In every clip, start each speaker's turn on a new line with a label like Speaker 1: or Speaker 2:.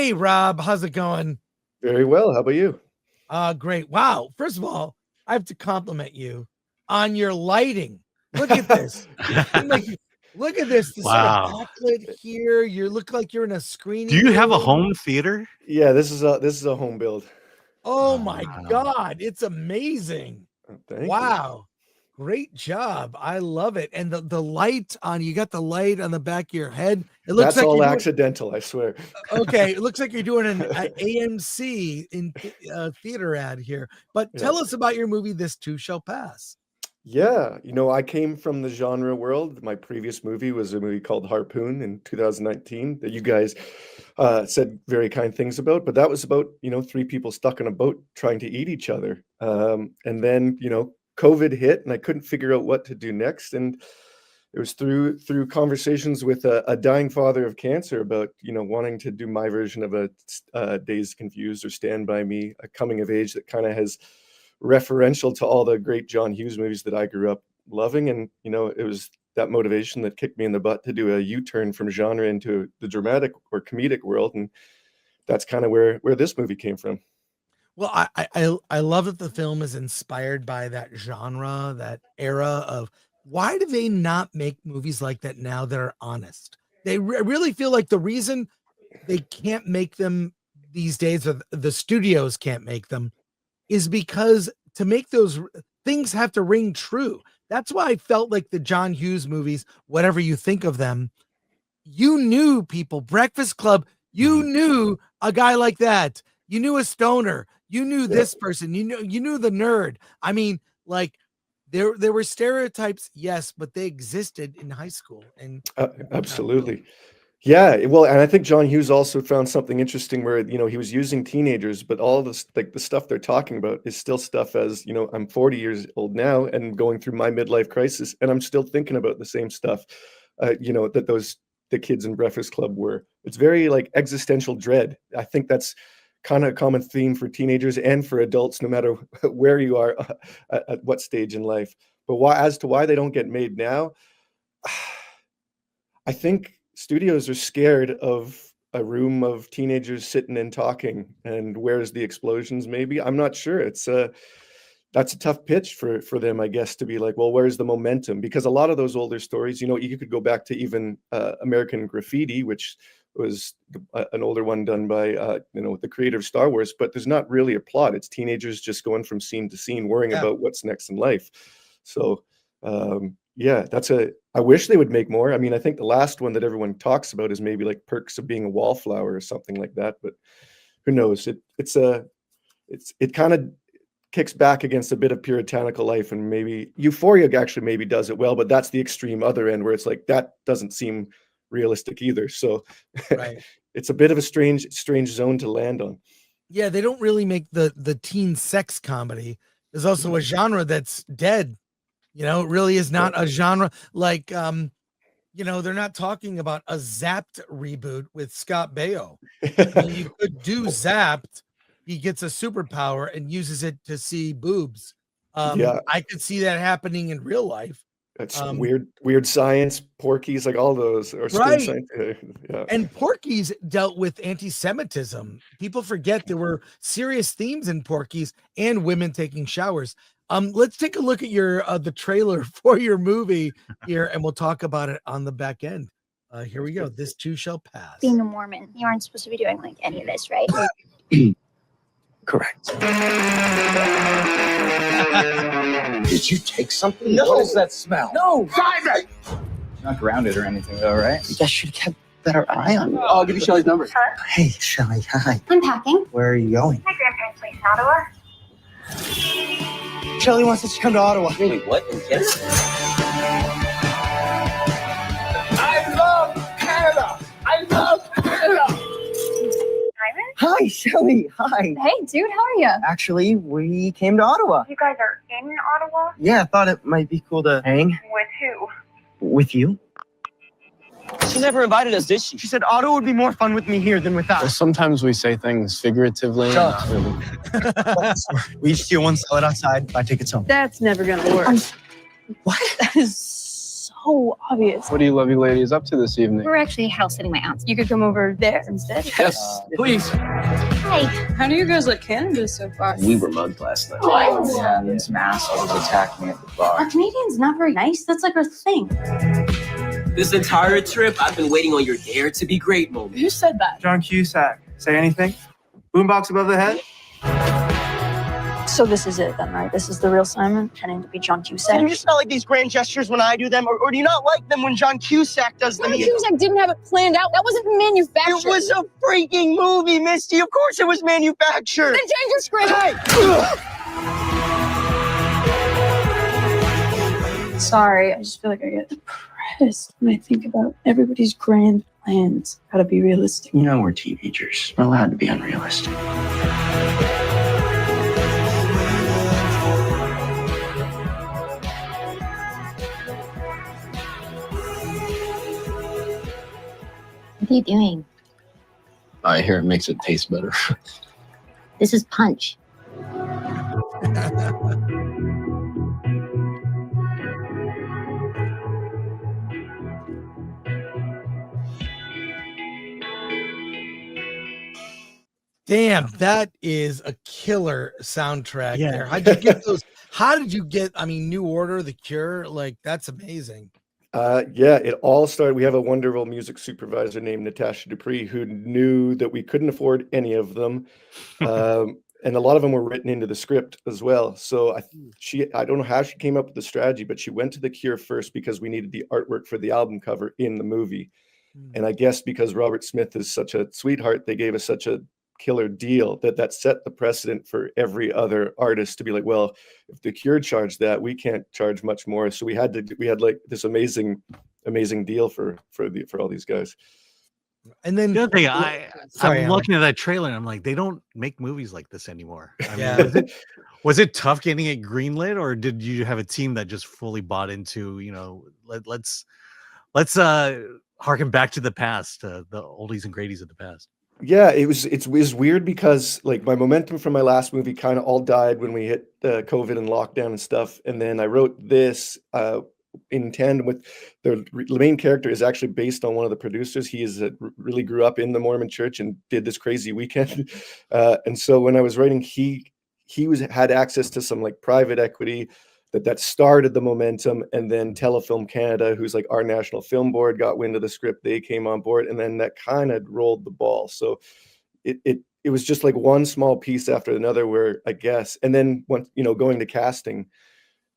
Speaker 1: Hey, Rob, how's it going?
Speaker 2: Very well. How about you?
Speaker 1: Great. Wow. First of all, I have to compliment you on your lighting. Look at this. Like, look at this. The sort of
Speaker 3: Wow.
Speaker 1: backlit here. You look like you're in a screening.
Speaker 3: Do you have a
Speaker 1: room.
Speaker 3: home theater?
Speaker 2: Yeah, this is a home build.
Speaker 1: Oh my
Speaker 3: Wow.
Speaker 1: God. It's amazing.
Speaker 2: Thank you.
Speaker 1: Wow. Great job. I love it. And the light on you got the light on the back of your head. It looks
Speaker 2: That's
Speaker 1: like
Speaker 2: all
Speaker 1: you're doing-
Speaker 2: accidental, I swear.
Speaker 1: okay, it looks like you're doing an AMC in theater ad here. But tell us about your movie, This Too Shall Pass.
Speaker 2: Yeah, I came from the genre world. My previous movie was a movie called Harpoon in 2019 that you guys said very kind things about. But that was about, three people stuck in a boat trying to eat each other. And then, COVID hit and I couldn't figure out what to do next. And it was through conversations with a dying father of cancer about, wanting to do my version of a Dazed Confused or Stand By Me, a coming of age that kind of has referential to all the great John Hughes movies that I grew up loving. And, it was that motivation that kicked me in the butt to do a U-turn from genre into the dramatic or comedic world. And that's kind of where this movie came from.
Speaker 1: Well, I love that the film is inspired by that genre, that era of why do they not make movies like that now that are honest? They really feel like the reason they can't make them these days, or the studios can't make them, is because to make those things have to ring true. That's why I felt like the John Hughes movies, whatever you think of them, you knew people, Breakfast Club, you knew a guy like that. You knew a stoner. You knew this person. You knew the nerd. I mean, like there were stereotypes, yes, but they existed in high school. And
Speaker 2: absolutely. Yeah, well, and I think John Hughes also found something interesting where, he was using teenagers, but all this, like the stuff they're talking about is still stuff as, I'm 40 years old now and going through my midlife crisis, and I'm still thinking about the same stuff, that the kids in Breakfast Club were. It's very like existential dread. I think that's kind of a common theme for teenagers and for adults, no matter where you are at what stage in life. But as to why they don't get made now, I think studios are scared of a room of teenagers sitting and talking, and where's the explosions? Maybe I'm not sure. That's a tough pitch for them, I guess, to be like, well, where's the momentum? Because a lot of those older stories, you could go back to even American Graffiti, which was an older one done by the creator of Star Wars, but there's not really a plot. It's teenagers just going from scene to scene, worrying about what's next in life. So I wish they would make more. I mean, I think the last one that everyone talks about is maybe like Perks of Being a Wallflower or something like that, but who knows? It kind of kicks back against a bit of puritanical life, and maybe Euphoria actually maybe does it well, but that's the extreme other end where it's like that doesn't seem realistic either. So it's a bit of a strange zone to land on.
Speaker 1: Yeah, they don't really make the teen sex comedy. There's also a genre that's dead. It really is not a genre. Like they're not talking about a Zapped reboot with Scott Baio. I mean, you could do Zapped. He gets a superpower and uses it to see boobs. I could see that happening in real life.
Speaker 2: That's weird science, Porky's, like all those are
Speaker 1: right. And Porky's dealt with anti-Semitism. People forget there were serious themes in Porky's and women taking showers. Let's take a look at your the trailer for your movie here, and we'll talk about it on the back end. Here we go. This Too Shall Pass.
Speaker 4: Being a Mormon, you aren't supposed to be doing like any of this, right?
Speaker 5: Correct. Did you take something?
Speaker 6: No.
Speaker 5: What is that smell?
Speaker 6: No!
Speaker 5: Simon!
Speaker 6: You're not grounded or anything, though, right?
Speaker 5: You guys should have kept a better eye on me.
Speaker 6: Oh, I'll give you Shelly's number.
Speaker 4: Sure.
Speaker 5: Hey, Shelly, hi.
Speaker 4: I'm packing.
Speaker 5: Where are you going?
Speaker 4: My grandparents' place in Ottawa.
Speaker 5: Shelly wants us to come to Ottawa.
Speaker 6: Wait, what? Yes.
Speaker 5: I love Canada! I love Canada!
Speaker 4: Simon?
Speaker 5: Hi, Shelly. Hi.
Speaker 4: Hey, dude, how are you?
Speaker 5: Actually, we came to Ottawa.
Speaker 4: You guys are in Ottawa?
Speaker 5: Yeah, I thought it might be cool to hang.
Speaker 4: With who?
Speaker 5: With you?
Speaker 6: She never invited us, did she?
Speaker 5: She said Ottawa would be more fun with me here than without.
Speaker 7: Well, sometimes we say things figuratively.
Speaker 5: Shut
Speaker 7: Not really.
Speaker 5: We each steal one salad outside, buy tickets home.
Speaker 8: That's never gonna work.
Speaker 5: What?
Speaker 8: That is so
Speaker 3: so obvious.
Speaker 7: What are you lovely ladies up to this evening?
Speaker 3: We're actually house sitting my aunt's. You could come over there instead.
Speaker 6: Yes, please.
Speaker 3: Hi. How do you guys like Canada so far?
Speaker 6: We were mugged last night. Yeah, and this asshole attacked me at the
Speaker 3: Are
Speaker 6: bar.
Speaker 3: Canadians not very nice? That's like our thing.
Speaker 6: This entire trip, I've been waiting on your dare to be great moment.
Speaker 3: Who said that?
Speaker 5: John Cusack. Say anything? Boombox above the head?
Speaker 3: So this is it then, right? This is the real Simon, pretending to be John Cusack.
Speaker 5: Do you just not like these grand gestures when I do them, or do you not like them when John Cusack does them?
Speaker 3: John Cusack didn't have it planned out. That wasn't manufactured.
Speaker 5: It was a freaking movie, Misty. Of course it was manufactured.
Speaker 3: Then change your script.
Speaker 5: Hey!
Speaker 3: Sorry, I just feel like I get depressed when I think about everybody's grand plans. Gotta be realistic.
Speaker 5: You know we're teenagers. We're allowed to be unrealistic.
Speaker 8: What are you doing?
Speaker 7: I hear it makes it taste better.
Speaker 8: This is punch.
Speaker 1: Damn, that is a killer soundtrack
Speaker 2: Yeah.
Speaker 1: there. How'd you get those? How did you get, I mean, New Order, The Cure? Like, that's amazing.
Speaker 2: Yeah, it all started. We have a wonderful music supervisor named Natasha Dupree who knew that we couldn't afford any of them. And a lot of them were written into the script as well. So I don't know how she came up with the strategy, but she went to The Cure first because we needed the artwork for the album cover in the movie. And I guess because Robert Smith is such a sweetheart, they gave us such a killer deal that set the precedent for every other artist to be like, well, if The Cure charged that, we can't charge much more. So we had like this amazing deal for all these guys.
Speaker 1: And then
Speaker 9: The other thing,
Speaker 1: Sorry,
Speaker 9: I'm
Speaker 1: Alan.
Speaker 9: looking at that trailer and I'm like, they don't make movies like this anymore. I mean,
Speaker 1: Yeah.
Speaker 9: was it tough getting it greenlit, or did you have a team that just fully bought into, let's harken back to the past, the oldies and greaties of the past?
Speaker 2: Yeah, it was weird because like my momentum from my last movie kind of all died when we hit COVID and lockdown and stuff. And then I wrote this in tandem with the main character is actually based on one of the producers. He really grew up in the Mormon church and did this crazy weekend. And so when I was writing, he had access to some like private equity that started the momentum, and then Telefilm Canada, who's like our national film board, got wind of the script. They came on board, and then that kind of rolled the ball. So it was just like one small piece after another where I guess, and then when going to casting,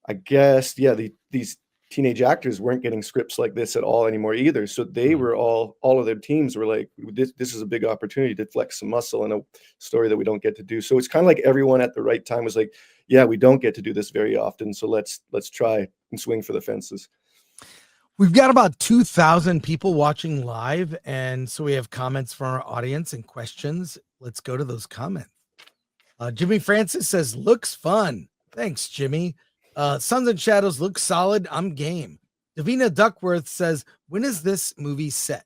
Speaker 2: I guess, yeah, these teenage actors weren't getting scripts like this at all anymore either. So they were all of their teams were like, this is a big opportunity to flex some muscle in a story that we don't get to do. So it's kind of like everyone at the right time was like, yeah, we don't get to do this very often. So let's try and swing for the fences.
Speaker 1: We've got about 2,000 people watching live. And so we have comments from our audience and questions. Let's go to those comments. Jimmy Francis says, looks fun. Thanks, Jimmy. Sons and Shadows looks solid. I'm game. Davina Duckworth says, when is this movie set?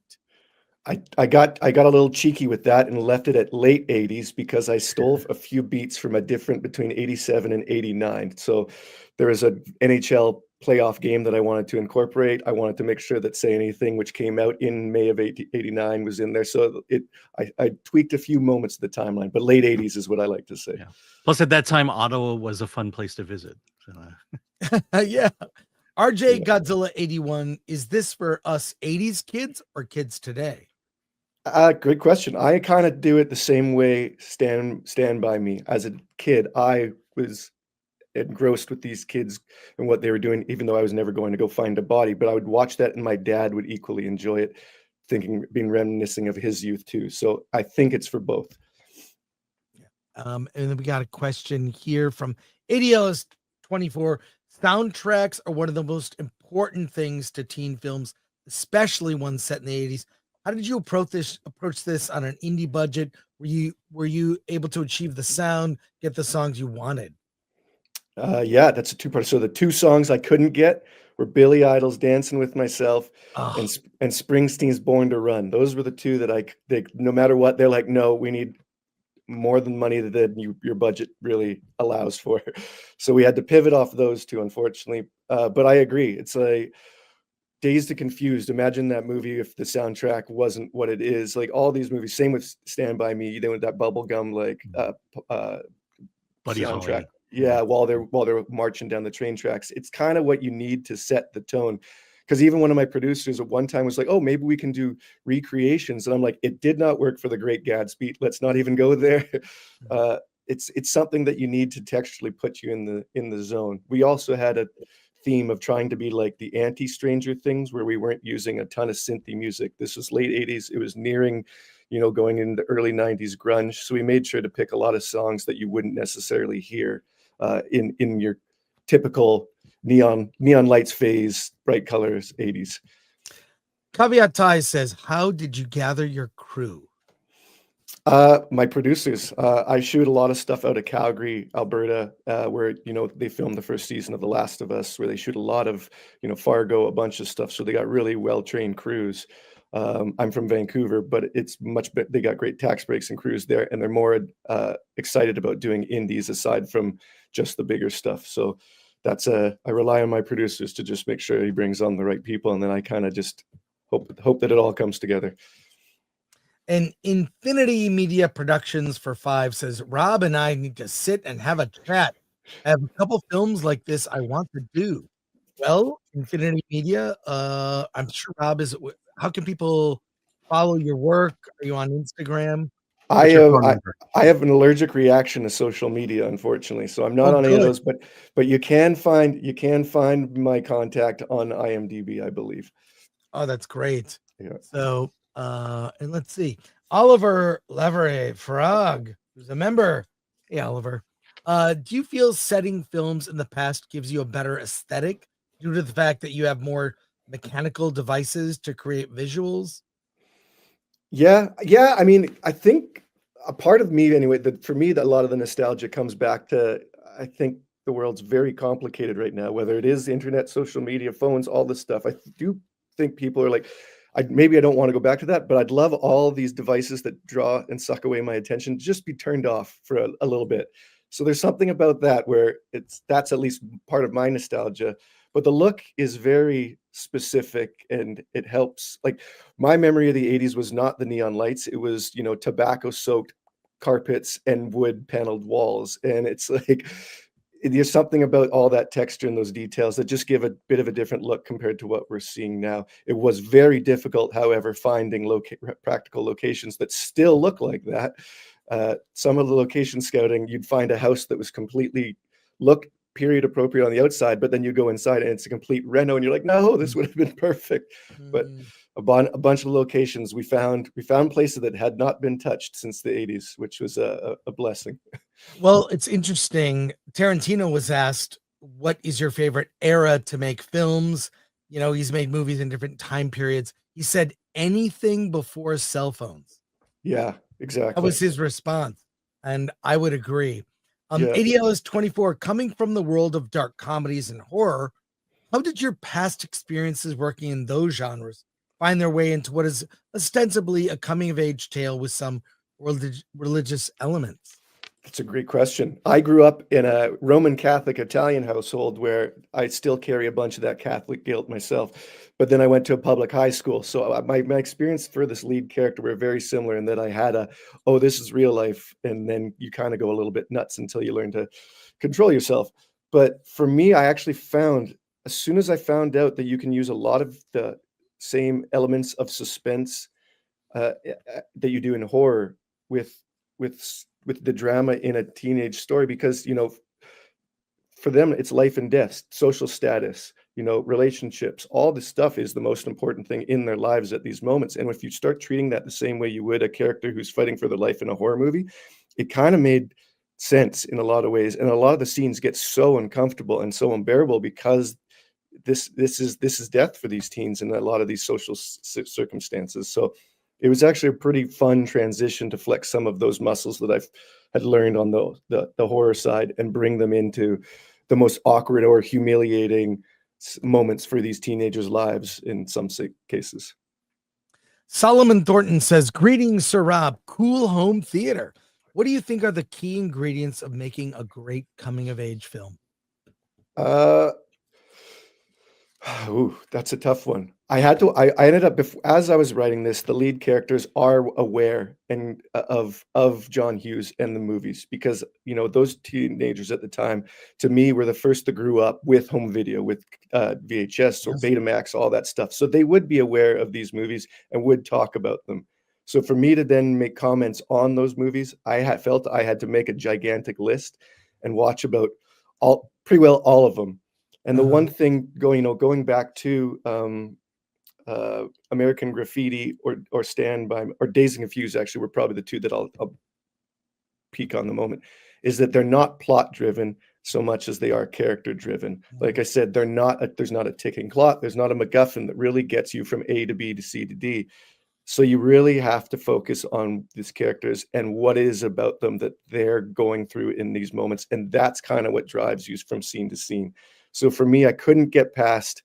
Speaker 2: I got a little cheeky with that and left it at late 80s because I stole a few beats from a different between 87 and 89. So there is an NHL playoff game that I wanted to incorporate. I wanted to make sure that Say Anything, which came out in May of 89, was in there. So I tweaked a few moments of the timeline, but late 80s is what I like to say.
Speaker 9: Yeah. Plus, at that time, Ottawa was a fun place to visit. So,
Speaker 1: Yeah. RJ Godzilla 81, is this for us 80s kids or kids today?
Speaker 2: Great question. I kind of do it the same way Stand By Me. As a kid, I was engrossed with these kids and what they were doing, even though I was never going to go find a body. But I would watch that, and my dad would equally enjoy it, being reminiscing of his youth too. So I think it's for both.
Speaker 1: And then we got a question here from ADLS24. Soundtracks are one of the most important things to teen films, especially ones set in the 80s. How did you approach this on an indie budget? Were you able to achieve the sound, get the songs you wanted?
Speaker 2: Yeah, that's a two-part. So the two songs I couldn't get were Billy Idol's Dancing with Myself and Springsteen's Born to Run. Those were the two that they no matter what, they're like, no, we need more than money that your budget really allows for. So we had to pivot off those two, unfortunately. But I agree. It's Dazed and Confused. Imagine that movie if the soundtrack wasn't what it is. Like all these movies, same with Stand By Me, with that bubblegum like
Speaker 9: Buddy
Speaker 2: soundtrack.
Speaker 9: Holly.
Speaker 2: Yeah, while they're marching down the train tracks. It's kind of what you need to set the tone. Because even one of my producers at one time was like, "Oh, maybe we can do recreations," and I'm like, "It did not work for The Great Gatsby. Let's not even go there." It's something that you need to textually put you in the zone. We also had a theme of trying to be like the anti-Stranger Things, where we weren't using a ton of synthy music. This was late 80s. It was nearing, going into early 90s grunge. So we made sure to pick a lot of songs that you wouldn't necessarily hear in your typical neon lights phase, bright colors 80s.
Speaker 1: Caveat Ty says, how did you gather your crew?
Speaker 2: My producers. I shoot a lot of stuff out of Calgary, Alberta, where they filmed the first season of The Last of Us, where they shoot a lot of Fargo, a bunch of stuff. So they got really well trained crews. I'm from Vancouver, but it's much better. They got great tax breaks and crews there, and they're more excited about doing indies aside from just the bigger stuff. So that's I rely on my producers to just make sure he brings on the right people, and then I kind of just hope that it all comes together.
Speaker 1: And Infinity Media Productions for 5 says, Rob and I need to sit and have a chat. I have a couple films like this I want to do. Well, Infinity Media, I'm sure Rob is. How can people follow your work? Are you on Instagram?
Speaker 2: I have an allergic reaction to social media, unfortunately, so I'm not on any of those. But you can find my contact on IMDb, I believe.
Speaker 1: Oh, that's great.
Speaker 2: Yeah.
Speaker 1: So, and let's see, Oliver Leveray Frog, who's a member. Hey, Oliver. Do you feel setting films in the past gives you a better aesthetic due to the fact that you have more mechanical devices to create visuals?
Speaker 2: Yeah. I mean, I think a part of me, anyway, that for me, that a lot of the nostalgia comes back to, I think the world's very complicated right now, whether it is internet, social media, phones, all this stuff. I do think people are like, maybe I don't want to go back to that, but I'd love all these devices that draw and suck away my attention just be turned off for a little bit. So there's something about that where that's at least part of my nostalgia. But the look is very specific, and it helps. Like my memory of the 80s was not the neon lights. It was, tobacco soaked carpets and wood paneled walls. And it's like, there's something about all that texture and those details that just give a bit of a different look compared to what we're seeing now. It was very difficult, however, finding practical locations that still look like that. Some of the location scouting, you'd find a house that was completely looked period appropriate on the outside, but then you go inside and it's a complete reno, and you're like, no, this would have been perfect. But a bunch of locations we found places that had not been touched since the 80s, which was a blessing.
Speaker 1: Well, it's interesting. Tarantino was asked, what is your favorite era to make films? He's made movies in different time periods. He said anything before cell phones.
Speaker 2: Yeah, exactly.
Speaker 1: That was his response. And I would agree.
Speaker 2: Yeah.
Speaker 1: ADL is 24, coming from the world of dark comedies and horror. How did your past experiences working in those genres find their way into what is ostensibly a coming of age tale with some religious elements?
Speaker 2: That's a great question. I grew up in a Roman Catholic Italian household where I still carry a bunch of that Catholic guilt myself. But then I went to a public high school. So my experience for this lead character were very similar in that I had this is real life. And then you kind of go a little bit nuts until you learn to control yourself. But for me, I actually found, as soon as I found out that you can use a lot of the same elements of suspense that you do in horror with the drama in a teenage story, because for them it's life and death, social status, relationships, all this stuff is the most important thing in their lives at these moments. And if you start treating that the same way you would a character who's fighting for their life in a horror movie, it kind of made sense in a lot of ways. And a lot of the scenes get so uncomfortable and so unbearable because this is death for these teens in a lot of these social circumstances. So it was actually a pretty fun transition to flex some of those muscles that I've had learned on the horror side and bring them into the most awkward or humiliating moments for these teenagers' lives in some cases.
Speaker 1: Solomon Thornton says, greetings, Sir Rob, cool home theater. What do you think are the key ingredients of making a great coming of age film?
Speaker 2: Ooh, that's a tough one. I ended up as I was writing this, the lead characters are aware and of John Hughes and the movies because those teenagers at the time, to me, were the first that grew up with home video, with VHS or
Speaker 1: Yes.
Speaker 2: Betamax, all that stuff. So they would be aware of these movies and would talk about them. So for me to then make comments on those movies, felt I had to make a gigantic list and watch about pretty well all of them. And the one thing going back to American Graffiti or Stand By or Dazed and Confused, actually, were probably the two that I'll peak on the moment, is that they're not plot driven so much as they are character driven. Like I said, there's not a ticking clock. There's not a MacGuffin that really gets you from A to B to C to D. So you really have to focus on these characters and what it is about them that they're going through in these moments. And that's kind of what drives you from scene to scene. So for me, I couldn't get past,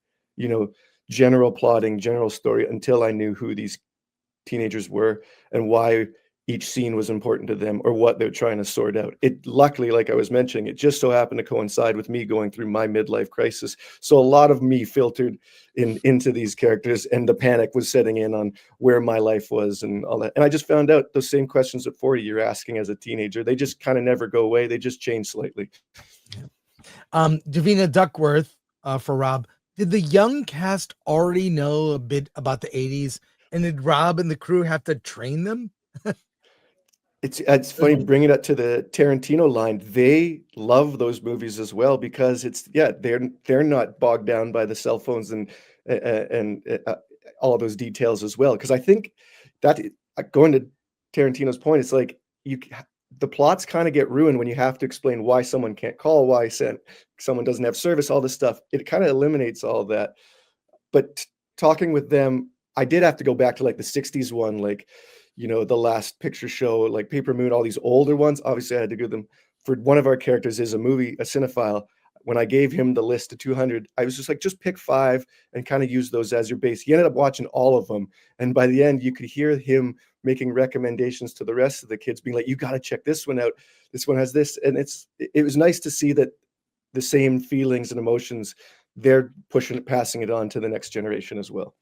Speaker 2: general plotting, general story until I knew who these teenagers were and why each scene was important to them or what they're trying to sort out. It luckily, like I was mentioning, it just so happened to coincide with me going through my midlife crisis. So a lot of me filtered into these characters, and the panic was setting in on where my life was and all that. And I just found out those same questions at 40 you're asking as a teenager, they just kind of never go away. They just change slightly.
Speaker 1: Davina Duckworth, for Rob, did the young cast already know a bit about the 80s, and did Rob and the crew have to train them?
Speaker 2: It's funny bringing it to the Tarantino line. They love those movies as well because they're not bogged down by the cell phones and all of those details as well. Because I think that going to Tarantino's point, it's like the plots kind of get ruined when you have to explain why someone can't call, why someone doesn't have service, all this stuff. It kind of eliminates all that. But talking with them, I did have to go back to like the 60s one, like the Last Picture Show, like Paper Moon, all these older ones. Obviously, I had to do them. For one of our characters is a cinephile. When I gave him the list of 200, I was just like, just pick 5 and kind of use those as your base. He ended up watching all of them. And by the end, you could hear him making recommendations to the rest of the kids, being like, you got to check this one out. This one has this. And it was nice to see that the same feelings and emotions, they're passing it on to the next generation as well.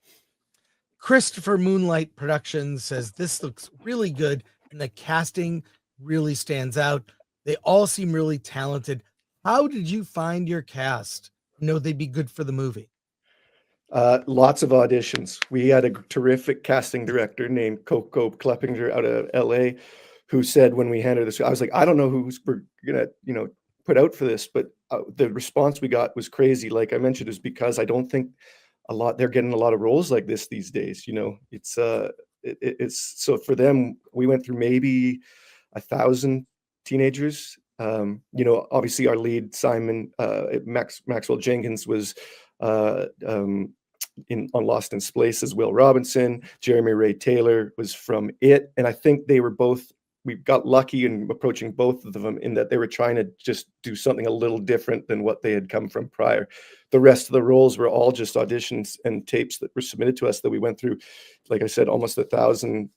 Speaker 1: Christopher Moonlight Productions says this looks really good and the casting really stands out. They all seem really talented. How did you find your cast? They'd be good for the movie.
Speaker 2: Lots of auditions. We had a terrific casting director named Coco Kleppinger out of LA who said when we handed this, I was like, I don't know who we're gonna, put out for this, but the response we got was crazy. Like I mentioned, is because I don't think they're getting a lot of roles like this these days. It's so for them, we went through maybe 1,000 teenagers. Obviously our lead Simon Maxwell Jenkins was on Lost in Space as Will Robinson. Jeremy Ray Taylor was from It, and I think we got lucky in approaching both of them in that they were trying to just do something a little different than what they had come from prior. The rest of the roles were all just auditions and tapes that were submitted to us that we went through, like I said, almost 1,000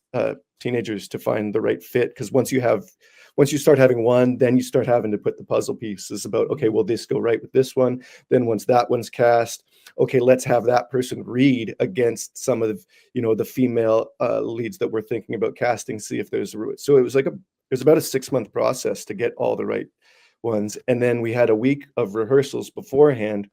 Speaker 2: teenagers to find the right fit. Because once you start having one, then you start having to put the puzzle pieces about, okay, will this go right with this one? Then once that one's cast, okay, let's have that person read against some of the female leads that we're thinking about casting, see if there's a route. So it was about a 6-month process to get all the right ones. And then we had a week of rehearsals beforehand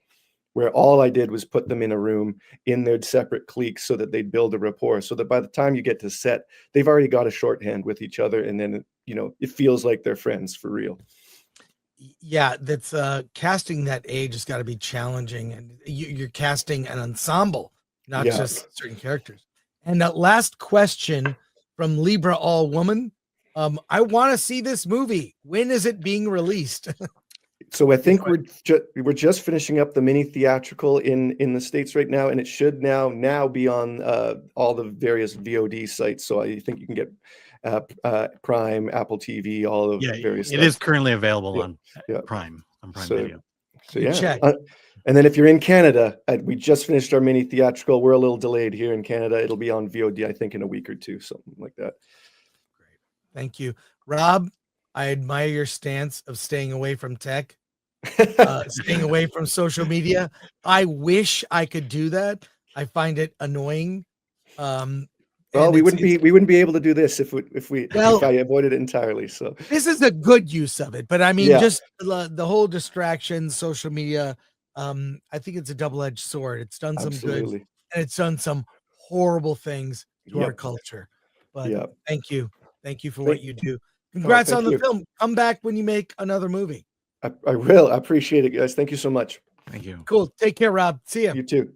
Speaker 2: where all I did was put them in a room in their separate cliques so that they'd build a rapport, so that by the time you get to set, they've already got a shorthand with each other. And then, it feels like they're friends for real.
Speaker 1: Yeah, that's casting that age has got to be challenging, and you're casting an ensemble, not just certain characters. And that last question from Libra All Woman, I want to see this movie. When is it being released?
Speaker 2: So I think we're just finishing up the mini theatrical in the States right now, and it should now be on all the various VOD sites. So I think you can get Prime, Apple TV, all of various.
Speaker 9: It is currently available on Prime Video.
Speaker 2: So yeah. And then if you're in Canada, we just finished our mini theatrical. We're a little delayed here in Canada. It'll be on VOD, I think, in a week or two, something like that.
Speaker 1: Great. Thank you. Rob, I admire your stance of staying away from tech. staying away from social media. I wish I could do that. I find it annoying.
Speaker 2: Well,
Speaker 1: and
Speaker 2: we
Speaker 1: it's-
Speaker 2: wouldn't be able to do this if
Speaker 1: Well-
Speaker 2: I avoided it entirely. So
Speaker 1: this is a good use of it, but I mean,
Speaker 2: Yeah.
Speaker 1: just the whole distraction, social media. I think it's a double-edged sword. It's done some good,
Speaker 2: absolutely.
Speaker 1: and it's done some horrible things to our
Speaker 2: Yep.
Speaker 1: culture. But
Speaker 2: Yeah.
Speaker 1: thank you for
Speaker 2: Thank-
Speaker 1: what you do. Congrats
Speaker 2: thank
Speaker 1: on the
Speaker 2: you.
Speaker 1: film. Come back when you make another movie.
Speaker 2: I will. I appreciate it, guys. Thank you so much.
Speaker 9: Thank you.
Speaker 1: Cool. Take care, Rob. See ya.
Speaker 2: You too.